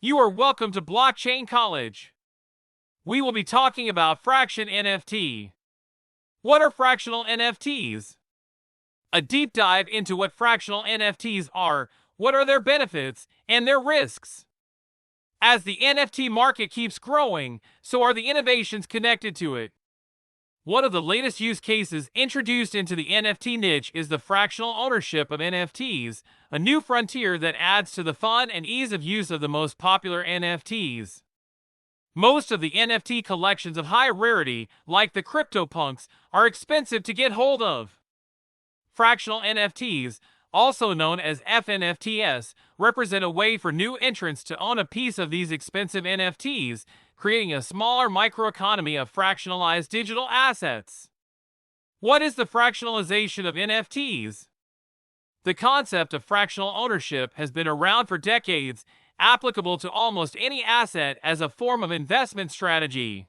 You are welcome to Blockchain College. We will be talking about Fraction NFT. What are fractional NFTs? A deep dive into what fractional NFTs are, what are their benefits, and their risks. As the NFT market keeps growing, so are the innovations connected to it. One of the latest use cases introduced into the NFT niche is the fractional ownership of NFTs, a new frontier that adds to the fun and ease of use of the most popular NFTs. Most of the NFT collections of high rarity, like the CryptoPunks, are expensive to get hold of. Fractional NFTs, also known as f-nfts, represent a way for new entrants to own a piece of these expensive NFTs, creating a smaller microeconomy of fractionalized digital assets. What is the fractionalization of NFTs? The concept of fractional ownership has been around for decades, applicable to almost any asset as a form of investment strategy.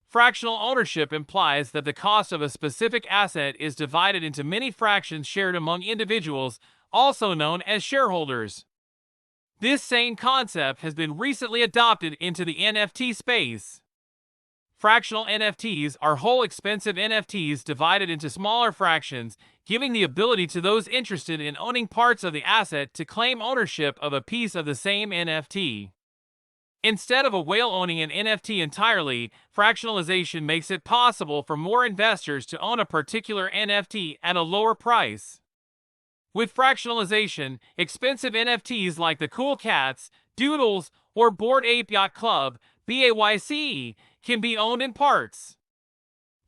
Fractional ownership implies that the cost of a specific asset is divided into many fractions shared among individuals, also known as shareholders. This same concept has been recently adopted into the NFT space. Fractional NFTs are whole expensive NFTs divided into smaller fractions, giving the ability to those interested in owning parts of the asset to claim ownership of a piece of the same NFT. Instead of a whale owning an NFT entirely, fractionalization makes it possible for more investors to own a particular NFT at a lower price. With fractionalization, expensive NFTs like the Cool Cats, Doodles, or Bored Ape Yacht Club (BAYC) can be owned in parts.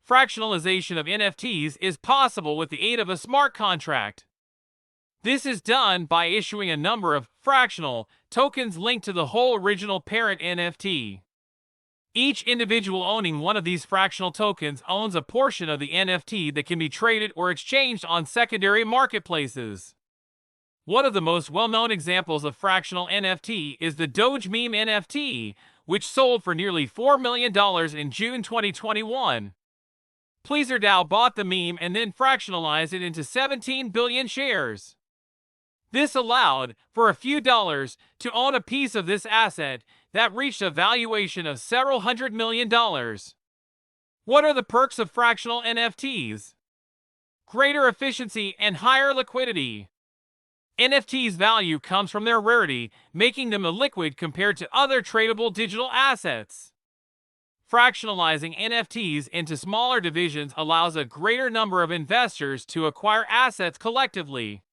Fractionalization of NFTs is possible with the aid of a smart contract. This is done by issuing a number of fractional tokens linked to the whole original parent NFT. Each individual owning one of these fractional tokens owns a portion of the NFT that can be traded or exchanged on secondary marketplaces. One of the most well-known examples of fractional NFT is the Doge meme NFT, which sold for nearly $4 million in June 2021. PleasrDAO bought the meme and then fractionalized it into 17 billion shares. This allowed, for a few dollars, to own a piece of this asset that reached a valuation of several $100 million. What are the perks of fractional NFTs? Greater efficiency and higher liquidity. NFTs' value comes from their rarity, making them illiquid compared to other tradable digital assets. Fractionalizing NFTs into smaller divisions allows a greater number of investors to acquire assets collectively.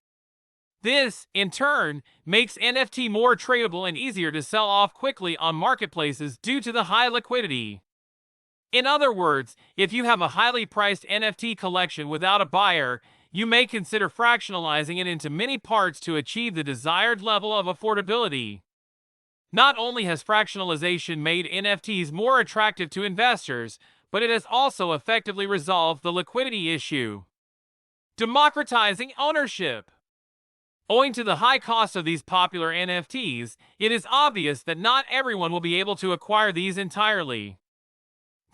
This, in turn, makes NFT more tradable and easier to sell off quickly on marketplaces due to the high liquidity. In other words, if you have a highly priced NFT collection without a buyer, you may consider fractionalizing it into many parts to achieve the desired level of affordability. Not only has fractionalization made NFTs more attractive to investors, but it has also effectively resolved the liquidity issue. Democratizing ownership. Owing to the high cost of these popular NFTs, it is obvious that not everyone will be able to acquire these entirely.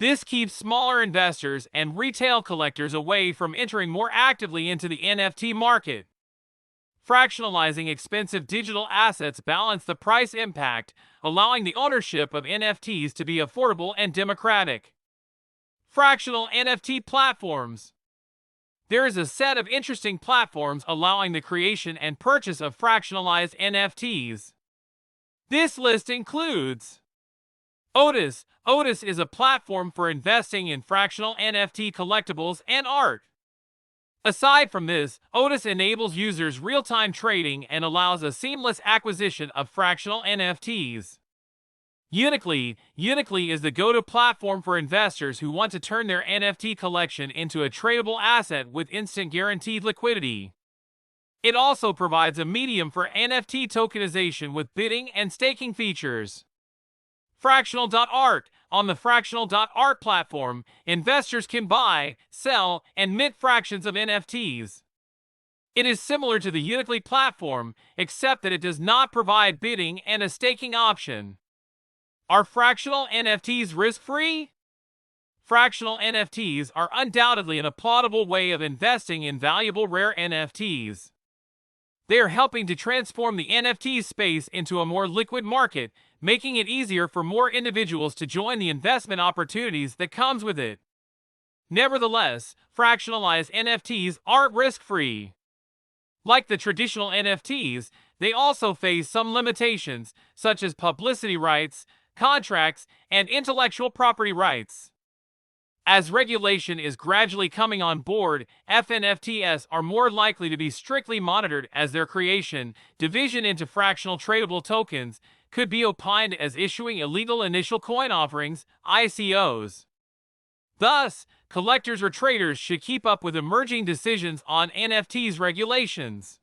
This keeps smaller investors and retail collectors away from entering more actively into the NFT market. Fractionalizing expensive digital assets balance the price impact, allowing the ownership of NFTs to be affordable and democratic. Fractional NFT platforms. There is a set of interesting platforms allowing the creation and purchase of fractionalized NFTs. This list includes Otis. Otis is a platform for investing in fractional NFT collectibles and art. Aside from this, Otis enables users real-time trading and allows a seamless acquisition of fractional NFTs. Uniqely is the go-to platform for investors who want to turn their NFT collection into a tradable asset with instant guaranteed liquidity. It also provides a medium for NFT tokenization with bidding and staking features. Fractional.art. On the Fractional.art platform, investors can buy, sell, and mint fractions of NFTs. It is similar to the Uniqely platform, except that it does not provide bidding and a staking option. Are fractional NFTs risk-free? Fractional NFTs are undoubtedly an applaudable way of investing in valuable rare NFTs. They are helping to transform the NFT space into a more liquid market, making it easier for more individuals to join the investment opportunities that comes with it. Nevertheless, fractionalized NFTs aren't risk-free. Like the traditional NFTs, they also face some limitations, such as publicity rights, contracts, and intellectual property rights. As regulation is gradually coming on board, f-nfts are more likely to be strictly monitored, as their creation, division into fractional tradable tokens, could be opined as issuing illegal initial coin offerings, ICOs. Thus, collectors or traders should keep up with emerging decisions on NFTs regulations.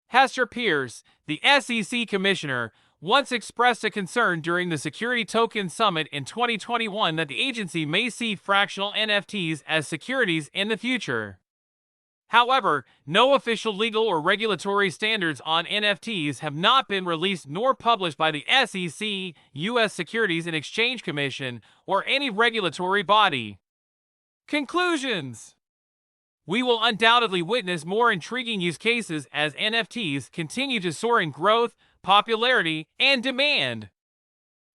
Hester Peirce, the SEC commissioner, once expressed a concern during the Security Token Summit in 2021 that the agency may see fractional NFTs as securities in the future. However, no official legal or regulatory standards on NFTs have not been released nor published by the SEC, U.S. Securities and Exchange Commission, or any regulatory body. Conclusions: we will undoubtedly witness more intriguing use cases as NFTs continue to soar in growth, popularity, and demand.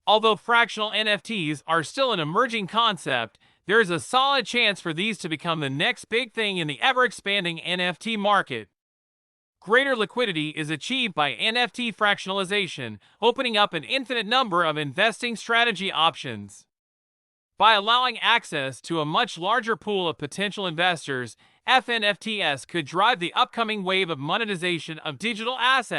Although fractional NFTs are still an emerging concept, there is a solid chance for these to become the next big thing in the ever-expanding NFT market. Greater liquidity is achieved by NFT fractionalization, opening up an infinite number of investing strategy options. By allowing access to a much larger pool of potential investors, f-nfts could drive the upcoming wave of monetization of digital assets.